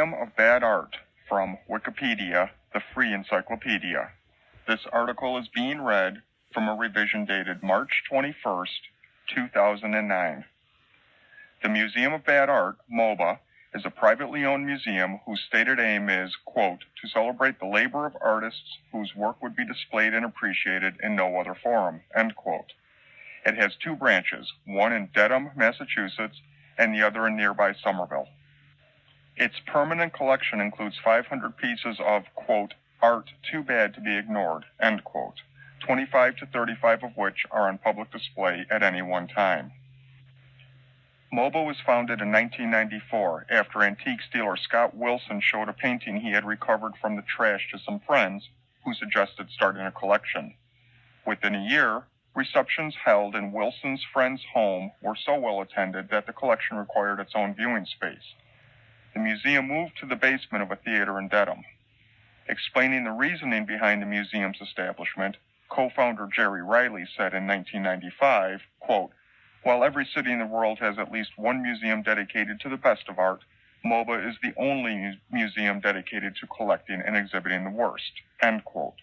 Museum of Bad Art from Wikipedia, the free encyclopedia. This article is being read from a revision dated March 21st, 2009. The Museum of Bad Art, MOBA, is a privately owned museum whose stated aim is, quote, to celebrate the labor of artists whose work would be displayed and appreciated in no other forum, end quote. It has two branches, one in Dedham, Massachusetts, and the other in nearby Somerville. Its permanent collection includes 500 pieces of, quote, art too bad to be ignored, end quote, 25 to 35 of which are on public display at any one time. MOBA was founded in 1994 after antique dealer Scott Wilson showed a painting he had recovered from the trash to some friends who suggested starting a collection. Within a year, receptions held in Wilson's friend's home were so well attended that the collection required its own viewing space. The museum moved to the basement of a theater in Dedham. Explaining the reasoning behind the museum's establishment, co-founder Jerry Reilly said in 1995, quote, while every city in the world has at least one museum dedicated to the best of art, MOBA is the only museum dedicated to collecting and exhibiting the worst, end quote.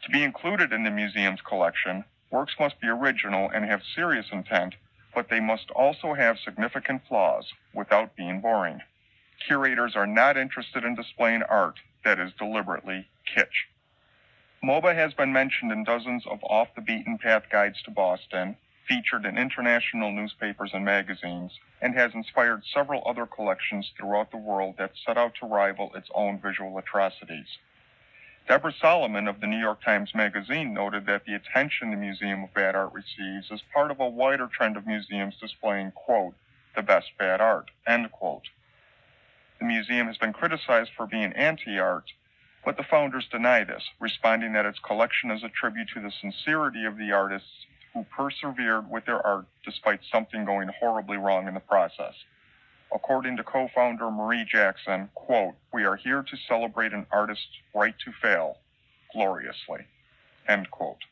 To be included in the museum's collection, works must be original and have serious intent, but they must also have significant flaws without being boring. Curators are not interested in displaying art that is deliberately kitsch. MOBA has been mentioned in dozens of off-the-beaten-path guides to Boston, featured in international newspapers and magazines, and has inspired several other collections throughout the world that set out to rival its own visual atrocities. Deborah Solomon of the New York Times Magazine noted that the attention the Museum of Bad Art receives is part of a wider trend of museums displaying, quote, the best bad art, end quote. The museum has been criticized for being anti-art, but the founders deny this, responding that its collection is a tribute to the sincerity of the artists who persevered with their art despite something going horribly wrong in the process. According to co-founder Marie Jackson, quote, we are here to celebrate an artist's right to fail gloriously, end quote.